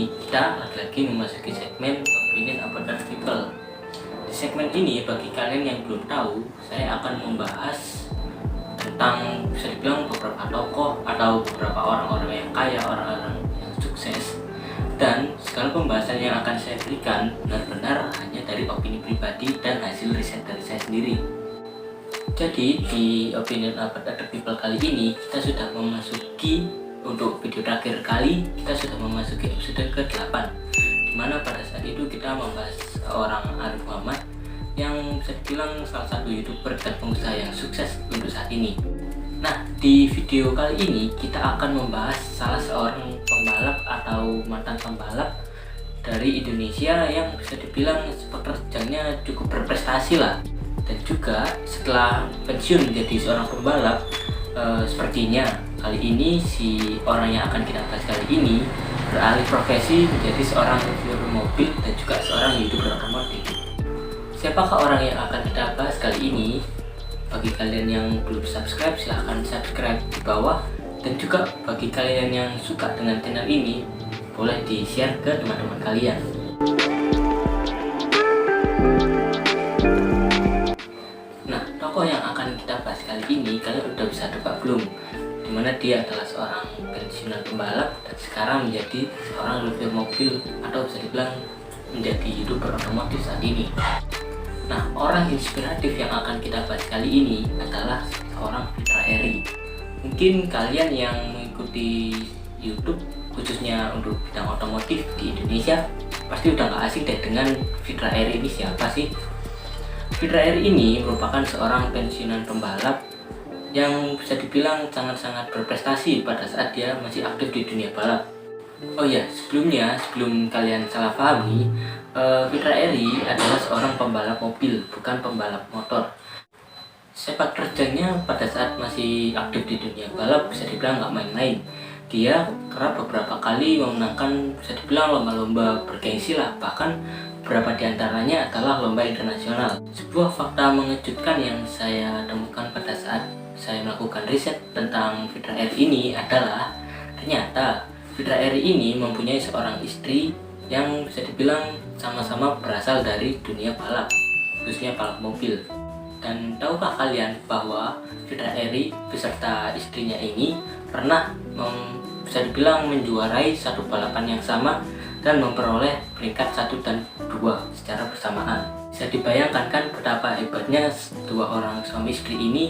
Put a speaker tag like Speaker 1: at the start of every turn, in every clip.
Speaker 1: ini kita lagi-lagi memasuki segmen Opinion About Other People. Di segmen ini, bagi kalian yang belum tahu, saya akan membahas tentang bisa dibilang beberapa tokoh atau beberapa orang-orang yang kaya, orang-orang yang sukses. Dan segala pembahasan yang akan saya berikan benar-benar hanya dari opini pribadi dan hasil riset dari saya sendiri. Jadi di Opinion About Other People kali ini kita sudah memasuki, untuk video terakhir kali kita sudah memasuki episode ke-8, dimana pada saat itu kita membahas seorang Arif Muhammad yang bisa dibilang salah satu YouTuber dan pengusaha yang sukses untuk saat ini. Nah, di video kali ini kita akan membahas salah seorang pembalap atau mantan pembalap dari Indonesia yang bisa dibilang pekerjaannya cukup berprestasi lah. Dan juga setelah pensiun menjadi seorang pembalap, sepertinya kali ini si orang yang akan kita bahas kali ini beralih profesi menjadi seorang reviewer mobil dan juga seorang YouTuber otomotif. Siapakah orang yang akan kita bahas kali ini? Bagi kalian yang belum subscribe, silahkan subscribe di bawah. Dan juga bagi kalian yang suka dengan channel ini, boleh di-share ke teman-teman kalian. Nah, tokoh yang akan kita bahas kali ini, kalian udah bisa tebak belum? Dimana dia adalah seorang pensiunan pembalap dan sekarang menjadi seorang reviewer mobil atau bisa dibilang menjadi YouTuber otomotif saat ini. Nah, orang inspiratif yang akan kita bahas kali ini adalah seorang Fitra Eri. Mungkin kalian yang mengikuti YouTube khususnya untuk bidang otomotif di Indonesia pasti udah gak asing deh dengan Fitra Eri ini siapa sih. Fitra Eri ini merupakan seorang pensiunan pembalap yang bisa dibilang sangat-sangat berprestasi pada saat dia masih aktif di dunia balap. Oh ya, sebelum kalian salah pahami, Fitra Eri adalah seorang pembalap mobil, bukan pembalap motor. Sepak terjangnya pada saat masih aktif di dunia balap bisa dibilang nggak main-main. Dia kerap beberapa kali memenangkan bisa dibilang lomba-lomba bergengsi lah, bahkan beberapa diantaranya adalah lomba internasional. Sebuah fakta mengejutkan yang saya temukan pada saat saya melakukan riset tentang Fitra Eri ini adalah ternyata Fitra Eri ini mempunyai seorang istri yang bisa dibilang sama-sama berasal dari dunia balap, khususnya balap mobil. Dan tahukah kalian bahwa Fitra Eri beserta istrinya ini pernah bisa dibilang menjuarai satu balapan yang sama dan memperoleh peringkat 1 dan 2 secara bersamaan. Bisa dibayangkan kan betapa hebatnya dua orang suami istri ini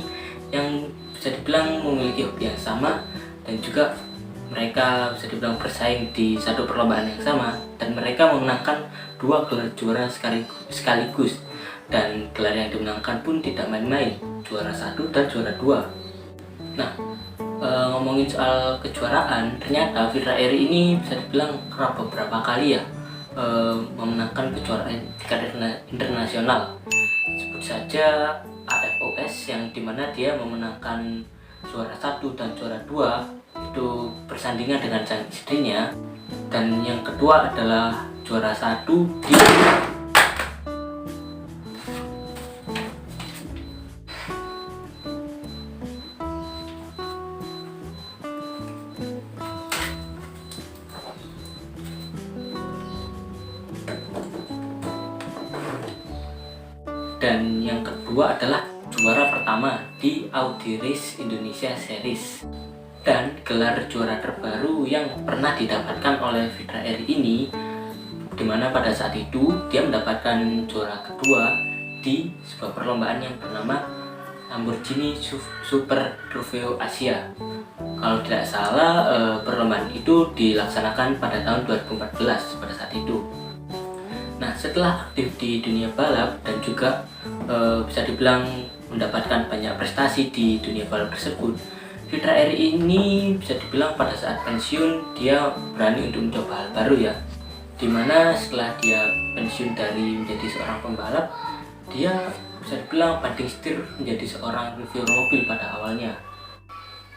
Speaker 1: yang bisa dibilang memiliki hobi yang sama dan juga mereka bisa dibilang bersaing di satu perlombaan yang sama dan mereka memenangkan 2 gelar juara sekaligus, dan gelar yang dimenangkan pun tidak main-main, juara 1 dan juara 2. Nah, ngomongin soal kejuaraan, ternyata Fitra Eri ini bisa dibilang kerap beberapa kali ya memenangkan kejuaraan tingkat internasional. Sebut saja AFOS yang dimana dia memenangkan juara 1 dan juara 2 itu bersandingan dengan sang istrinya, dan yang kedua adalah juara 1 di dan yang kedua adalah juara pertama di Audi Race Indonesia Series. Dan gelar juara terbaru yang pernah didapatkan oleh Fitra Eri ini, dimana pada saat itu dia mendapatkan juara kedua di sebuah perlombaan yang bernama Lamborghini Super Trofeo Asia. Kalau tidak salah, perlombaan itu dilaksanakan pada tahun 2014 pada saat itu. Nah, setelah aktif di dunia balap dan juga bisa dibilang mendapatkan banyak prestasi di dunia balap tersebut, Fitra Eri ini bisa dibilang pada saat pensiun dia berani untuk mencoba hal baru ya. Dimana setelah dia pensiun dari menjadi seorang pembalap, dia bisa dibilang banting setir menjadi seorang reviewer mobil pada awalnya.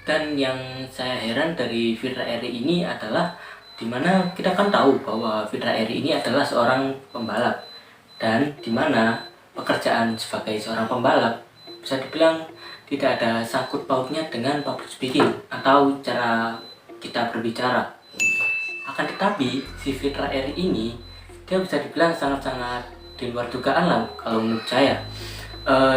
Speaker 1: Dan yang saya heran dari Fitra Eri ini adalah dimana kita kan tahu bahwa Fitra Eri ini adalah seorang pembalap, dan dimana pekerjaan sebagai seorang pembalap bisa dibilang tidak ada sangkut pautnya dengan public speaking atau cara kita berbicara. Akan tetapi si Fitra Eri ini dia bisa dibilang sangat-sangat di luar dugaan lah kalau menurut saya.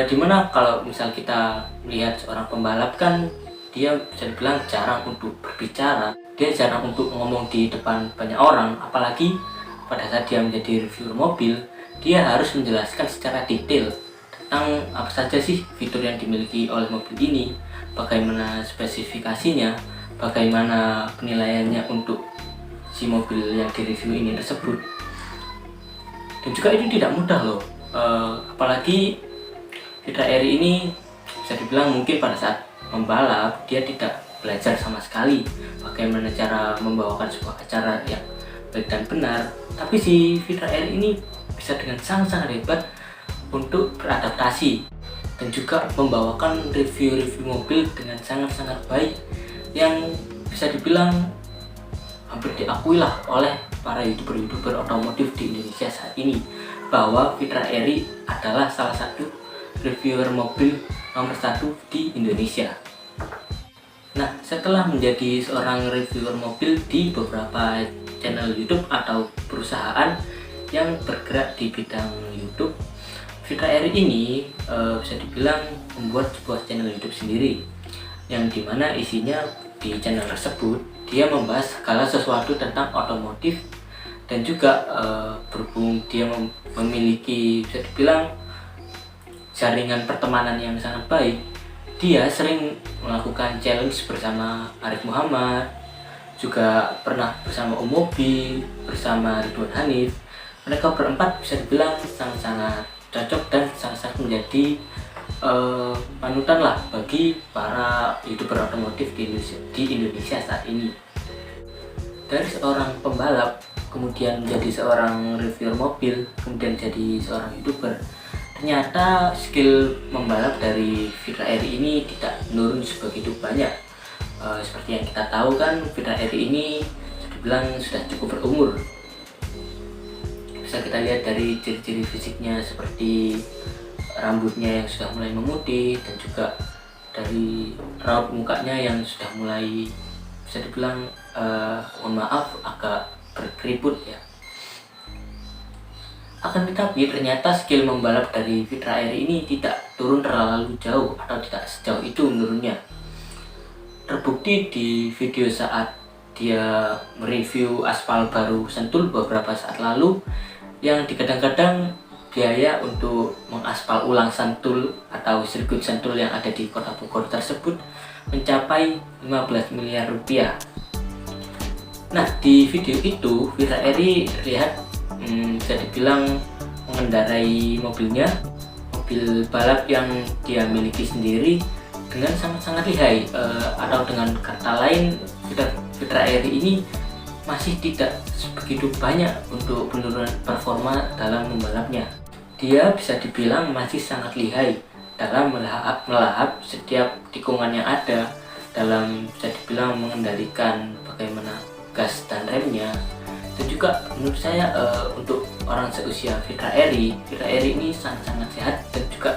Speaker 1: Dimana kalau misal kita melihat seorang pembalap kan dia bisa dibilang jarang untuk berbicara, dia jarang untuk ngomong di depan banyak orang, apalagi pada saat dia menjadi reviewer mobil, dia harus menjelaskan secara detail tentang apa saja sih fitur yang dimiliki oleh mobil ini, bagaimana spesifikasinya, bagaimana penilaiannya untuk si mobil yang direview ini tersebut. Dan juga itu tidak mudah loh, apalagi Fitra Eri ini bisa dibilang mungkin pada saat membalap dia tidak belajar sama sekali bagaimana cara membawakan sebuah acara yang baik dan benar. Tapi si Fitra Eri ini bisa dengan sangat-sangat hebat untuk beradaptasi dan juga membawakan review-review mobil dengan sangat-sangat baik yang bisa dibilang hampir diakui lah oleh para youtuber otomotif di Indonesia saat ini, bahwa Fitra Eri adalah salah satu reviewer mobil nomor 1 di Indonesia. Nah, setelah menjadi seorang reviewer mobil di beberapa channel YouTube atau perusahaan yang bergerak di bidang YouTube, Fitra Eri ini bisa dibilang membuat sebuah channel YouTube sendiri, yang dimana isinya di channel tersebut dia membahas segala sesuatu tentang otomotif, dan juga berhubung dia memiliki bisa dibilang jaringan pertemanan yang sangat baik, dia sering melakukan challenge bersama Arif Muhammad, juga pernah bersama Mobi, bersama Ridwan Hanif. Mereka berempat bisa dibilang sangat-sangat cocok dan sangat-sangat menjadi panutan lah bagi para youtuber otomotif di Indonesia saat ini. Dari seorang pembalap kemudian menjadi seorang reviewer mobil, kemudian jadi seorang youtuber, ternyata skill membalap dari Fitra Eri ini tidak menurun sebegitu banyak. Seperti yang kita tahu kan, Fitra Eri ini dibilang sudah cukup berumur. Bisa kita lihat dari ciri-ciri fisiknya seperti rambutnya yang sudah mulai memutih, dan juga dari raut mukanya yang sudah mulai bisa dibilang mohon maaf agak berkeriput ya. Akan tetapi ternyata skill membalap dari Fitra Eri ini tidak turun terlalu jauh atau tidak sejauh itu menurunnya. Terbukti di video saat dia mereview aspal baru Sentul beberapa saat lalu, yang kadang-kadang biaya untuk mengaspal ulang Sentul atau sirkuit Sentul yang ada di kota Bogor tersebut mencapai 15 miliar rupiah. Nah, di video itu Fitra Eri terlihat bisa dibilang mengendarai mobil balap yang dia miliki sendiri dengan sangat-sangat lihai, atau dengan kata lain Fitra Eri ini masih tidak begitu banyak untuk penurunan performa dalam membalapnya. Dia bisa dibilang masih sangat lihai dalam melahap setiap tikungan yang ada, dalam bisa dibilang mengendalikan bagaimana gas dan remnya. Dan juga menurut saya untuk orang seusia Fitra Eri ini sangat-sangat sehat dan juga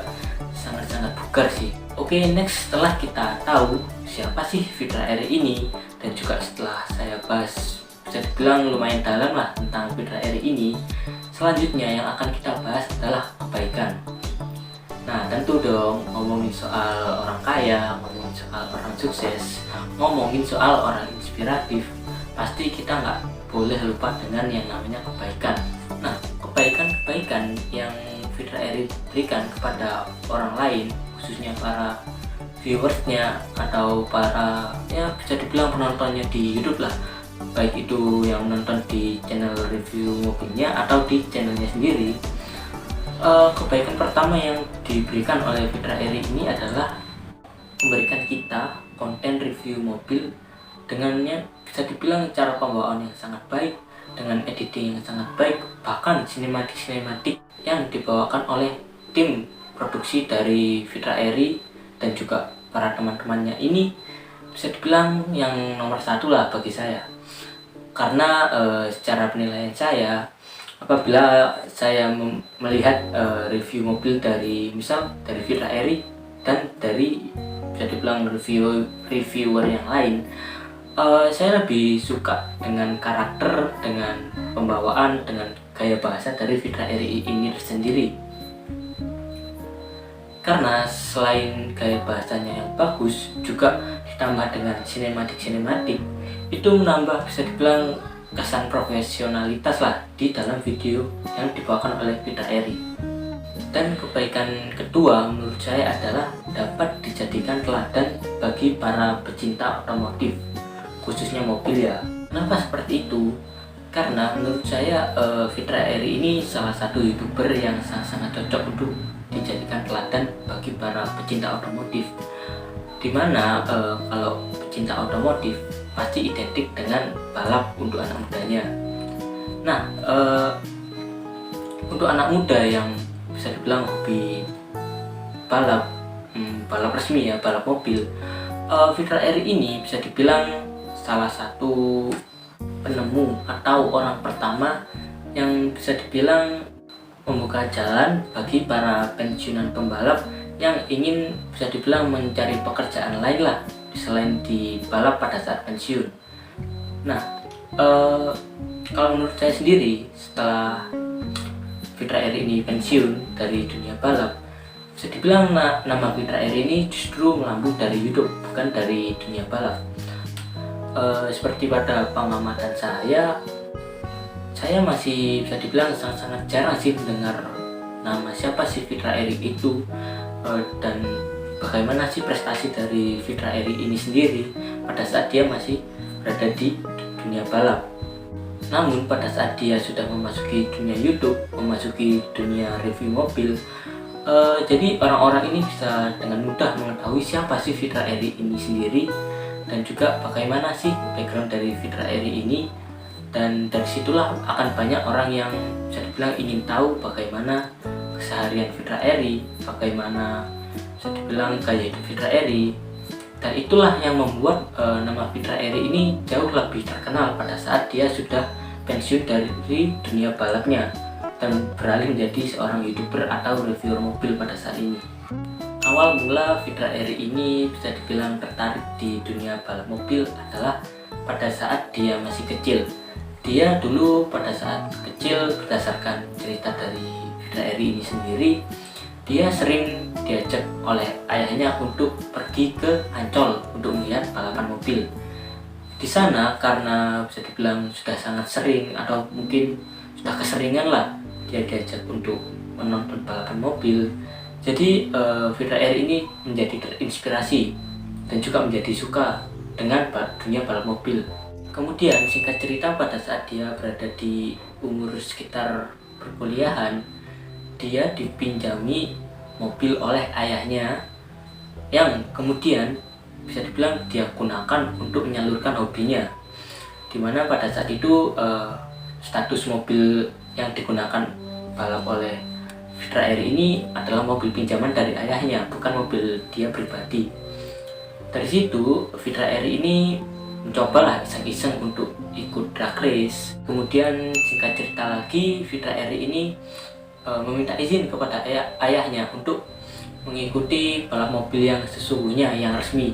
Speaker 1: sangat-sangat bugar sih. Oke, next, setelah kita tahu siapa sih Fitra Eri ini, dan juga setelah saya bahas bisa dibilang lumayan dalam lah tentang Fitra Eri ini, selanjutnya yang akan kita bahas adalah kebaikan. Nah, tentu dong, ngomongin soal orang kaya, ngomongin soal orang sukses, ngomongin soal orang inspiratif, pasti kita nggak boleh lupa dengan yang namanya kebaikan. Nah, kebaikan yang Fitra Eri berikan kepada orang lain, khususnya para viewersnya atau para bisa dibilang penontonnya di YouTube lah, baik itu yang menonton di channel review mobilnya atau di channelnya sendiri. Kebaikan pertama yang diberikan oleh Fitra Eri ini adalah memberikan kita konten review mobil dengannya bisa dibilang cara pembawaan yang sangat baik, dengan editing yang sangat baik, bahkan sinematik yang dibawakan oleh tim produksi dari Fitra Eri dan juga para teman-temannya ini bisa dibilang yang nomor 1 lah bagi saya. Karena secara penilaian saya, apabila saya melihat review mobil dari Fitra Eri dan dari bisa dibilang reviewer yang lain, Saya lebih suka dengan karakter, dengan pembawaan, dengan gaya bahasa dari Fitra Eri ini sendiri. Karena selain gaya bahasanya yang bagus, juga ditambah dengan sinematik, itu menambah, bisa dibilang, kesan profesionalitas lah di dalam video yang dibawakan oleh Fitra Eri. Dan kebaikan kedua menurut saya adalah dapat dijadikan teladan bagi para pecinta otomotif, khususnya mobil ya. Kenapa seperti itu? Karena menurut saya Fitra Eri ini salah satu YouTuber yang sangat cocok untuk dijadikan teladan bagi para pecinta otomotif. Dimana kalau pecinta otomotif pasti identik dengan balap untuk anak mudanya. Nah, untuk anak muda yang bisa dibilang hobi balap, balap resmi ya, balap mobil, Fitra Eri ini bisa dibilang salah satu penemu atau orang pertama yang bisa dibilang membuka jalan bagi para pensiunan pembalap yang ingin, bisa dibilang, mencari pekerjaan lain lah selain di balap pada saat pensiun. Nah, kalau menurut saya sendiri, setelah Fitra Eri ini pensiun dari dunia balap, bisa dibilang nama Fitra Eri ini justru melambung dari YouTube, bukan dari dunia balap. Seperti pada pengamatan saya masih bisa dibilang sangat jarang sih mendengar nama siapa sih Fitra Eri itu, dan bagaimana sih prestasi dari Fitra Eri ini sendiri pada saat dia masih berada di dunia balap. Namun pada saat dia sudah memasuki dunia YouTube, memasuki dunia review mobil, jadi orang-orang ini bisa dengan mudah mengetahui siapa sih Fitra Eri ini sendiri, dan juga bagaimana sih background dari Fitra Eri ini. Dan dari situlah akan banyak orang yang bisa dibilang ingin tahu bagaimana keseharian Fitra Eri, bagaimana bisa dibilang gaya hidup Fitra Eri. Dan itulah yang membuat nama Fitra Eri ini jauh lebih terkenal pada saat dia sudah pensiun dari dunia balapnya dan beralih menjadi seorang YouTuber atau reviewer mobil pada saat ini. Awal mula Fitra Eri ini bisa dibilang tertarik di dunia balap mobil adalah pada saat dia masih kecil. Dia dulu pada saat kecil, berdasarkan cerita dari Fitra Eri ini sendiri, dia sering diajak oleh ayahnya untuk pergi ke Ancol untuk melihat balapan mobil. Di sana karena bisa dibilang sudah sangat sering atau mungkin sudah keseringan lah dia diajak untuk menonton balapan mobil. Jadi Fitra Eri ini menjadi terinspirasi dan juga menjadi suka dengan dunia balap mobil. Kemudian singkat cerita, pada saat dia berada di umur sekitar perkuliahan, dia dipinjami mobil oleh ayahnya yang kemudian bisa dibilang dia gunakan untuk menyalurkan hobinya. Dimana pada saat itu status mobil yang digunakan balap oleh Fitra Eri ini adalah mobil pinjaman dari ayahnya, bukan mobil dia pribadi. Dari situ Fitra Eri ini mencobalah iseng-iseng untuk ikut drag race. Kemudian singkat cerita lagi, Fitra Eri ini meminta izin kepada ayahnya untuk mengikuti balap mobil yang sesungguhnya, yang resmi.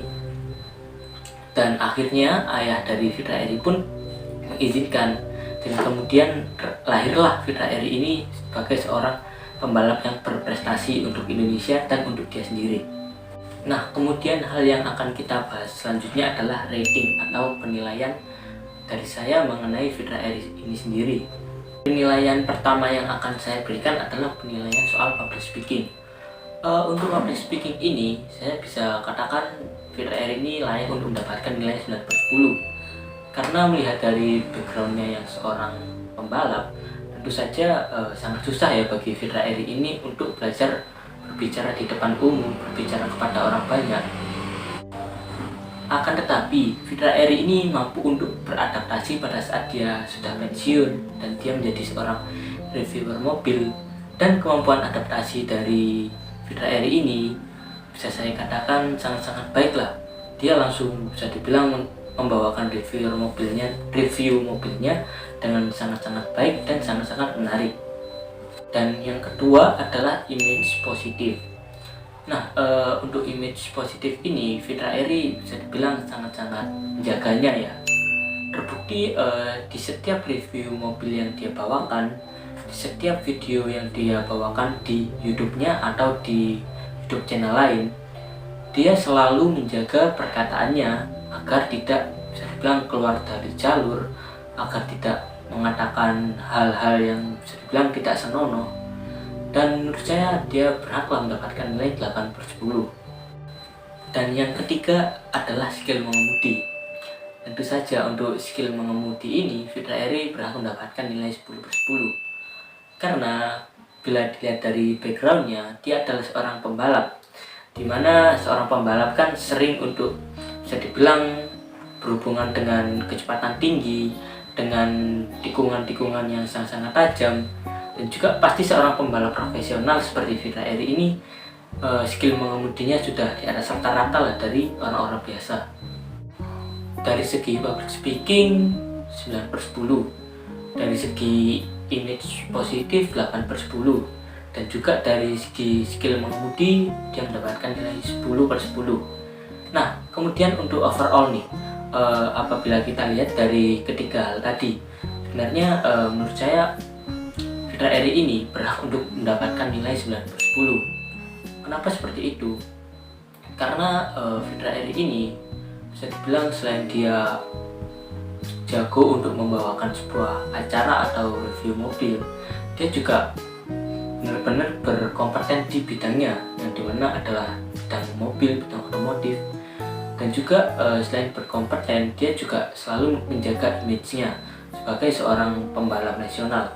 Speaker 1: Dan akhirnya ayah dari Fitra Eri pun mengizinkan, dan kemudian lahirlah Fitra Eri ini sebagai seorang pembalap yang berprestasi untuk Indonesia dan untuk dia sendiri. Nah, kemudian hal yang akan kita bahas selanjutnya adalah rating atau penilaian dari saya mengenai Fitra Eri ini sendiri. Penilaian pertama yang akan saya berikan adalah penilaian soal public speaking. Untuk public speaking ini, saya bisa katakan Fitra Eri ini layak untuk mendapatkan nilai 9/10. Karena melihat dari backgroundnya yang seorang pembalap, tentu saja sangat susah ya bagi Fitra Eri ini untuk belajar berbicara di depan umum, berbicara kepada orang banyak. Akan tetapi Fitra Eri ini mampu untuk beradaptasi pada saat dia sudah pensiun dan dia menjadi seorang reviewer mobil. Dan kemampuan adaptasi dari Fitra Eri ini bisa saya katakan sangat-sangat baik lah. Dia langsung bisa dibilang membawakan review mobilnya dengan sangat-sangat baik dan sangat-sangat menarik. Dan yang kedua adalah image positif. Nah, untuk image positif ini Fitra Eri bisa dibilang sangat-sangat menjaganya ya. Terbukti di setiap review mobil yang dia bawakan, di setiap video yang dia bawakan di YouTube-nya atau di YouTube channel lain, dia selalu menjaga perkataannya agar tidak bisa dibilang keluar dari jalur, agar tidak mengatakan hal-hal yang bisa dibilang tidak senonoh. Dan menurut saya dia berhaklah mendapatkan nilai 8/10. Dan yang ketiga adalah skill mengemudi. Tentu saja untuk skill mengemudi ini Fitra Eri berhak mendapatkan nilai 10/10. Karena bila dilihat dari backgroundnya, dia adalah seorang pembalap, dimana seorang pembalap kan sering untuk bisa dibilang berhubungan dengan kecepatan tinggi, dengan tikungan-tikungan yang sangat-sangat tajam. Dan juga pasti seorang pembalap profesional seperti Fitra Eri ini skill mengemudinya sudah di atas rata-rata lah dari orang-orang biasa. Dari segi public speaking 9/10, dari segi image positif 8/10, dan juga dari segi skill mengemudi dia mendapatkan nilai 10/10. Nah, kemudian untuk overall nih, apabila kita lihat dari ketiga hal tadi, sebenarnya menurut saya Fitra Eri ini berhak untuk mendapatkan nilai 9/10. Kenapa seperti itu? Karena Fitra Eri ini bisa dibilang selain dia jago untuk membawakan sebuah acara atau review mobil, dia juga benar-benar berkompeten di bidangnya, yang dimana adalah bidang mobil, bidang otomotif. Dan juga selain berkompeten, dia juga selalu menjaga image-nya sebagai seorang pembalap nasional.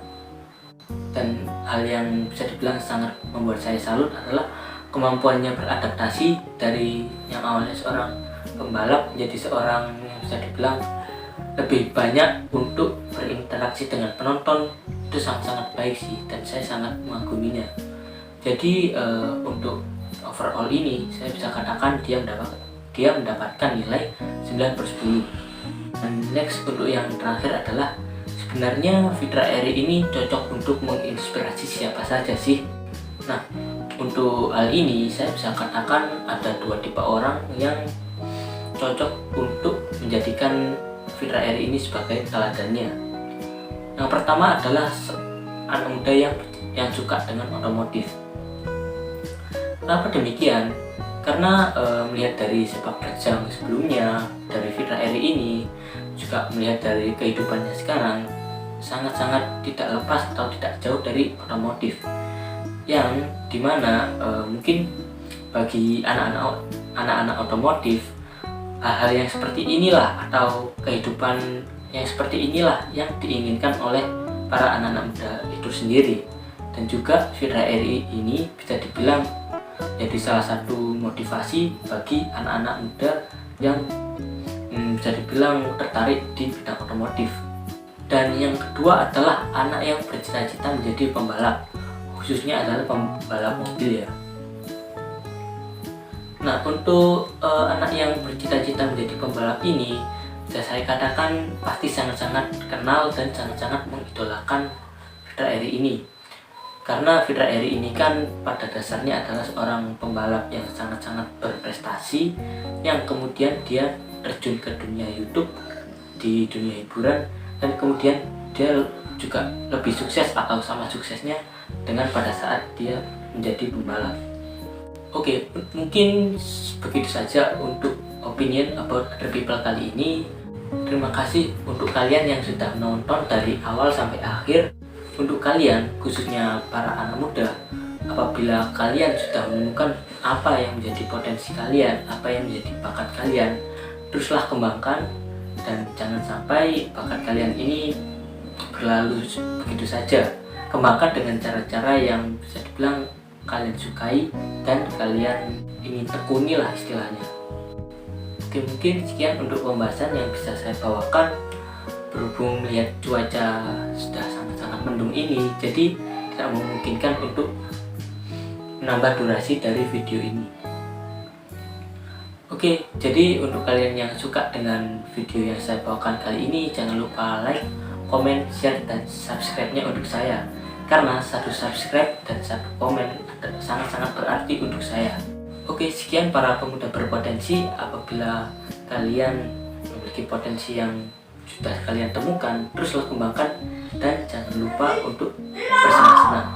Speaker 1: Dan hal yang bisa dibilang sangat membuat saya salut adalah kemampuannya beradaptasi dari yang awalnya seorang pembalap menjadi seorang yang bisa dibilang lebih banyak untuk berinteraksi dengan penonton. Itu sangat-sangat baik sih, dan saya sangat mengaguminya. Jadi untuk overall ini saya bisa katakan dia mendapatkan nilai 9/10. Dan next, untuk yang terakhir adalah sebenarnya Fitra Eri ini cocok untuk menginspirasi siapa saja sih. Nah, untuk hal ini saya bisa katakan ada dua tipe orang yang cocok untuk menjadikan Fitra Eri ini sebagai teladannya. Yang pertama adalah anak muda yang suka dengan otomotif. Kenapa demikian? Karena melihat dari sepak terjang sebelumnya dari Fitra Eri ini, juga melihat dari kehidupannya sekarang, sangat-sangat tidak lepas atau tidak jauh dari otomotif, yang dimana mungkin bagi anak-anak otomotif, hal-hal yang seperti inilah atau kehidupan yang seperti inilah yang diinginkan oleh para anak-anak muda itu sendiri. Dan juga Fitra Eri ini bisa dibilang jadi salah satu motivasi bagi anak-anak muda yang bisa dibilang tertarik di bidang otomotif. Dan yang kedua adalah anak yang bercita-cita menjadi pembalap, khususnya adalah pembalap mobil ya. Nah, untuk anak yang bercita-cita menjadi pembalap ini, bisa saya katakan pasti sangat-sangat kenal dan sangat-sangat mengidolakan Fitra Eri ini. Karena Fitra Eri ini kan pada dasarnya adalah seorang pembalap yang sangat-sangat berprestasi, yang kemudian dia terjun ke dunia YouTube, di dunia hiburan, dan kemudian dia juga lebih sukses atau sama suksesnya dengan pada saat dia menjadi pembalap. Oke, mungkin begitu saja untuk opinion about other people kali ini. Terima kasih untuk kalian yang sudah menonton dari awal sampai akhir. Untuk kalian, khususnya para anak muda, apabila kalian sudah menemukan apa yang menjadi potensi kalian, apa yang menjadi bakat kalian, teruslah kembangkan, dan jangan sampai bakat kalian ini berlalu begitu saja. Kembangkan dengan cara-cara yang bisa dibilang kalian sukai dan kalian ingin tekuni lah istilahnya. Oke, mungkin sekian untuk pembahasan yang bisa saya bawakan. Berhubung melihat cuaca sudah sangat-sangat mendung ini, jadi tidak memungkinkan untuk menambah durasi dari video ini. Oke, jadi untuk kalian yang suka dengan video yang saya bawakan kali ini, jangan lupa like, komen, share, dan subscribe-nya untuk saya. Karena satu subscribe dan satu komen sangat-sangat berarti untuk saya. Oke, sekian para pemuda berpotensi. Apabila kalian memiliki potensi yang sudah kalian temukan, teruslah kembangkan dan jangan lupa untuk bersenang-senang.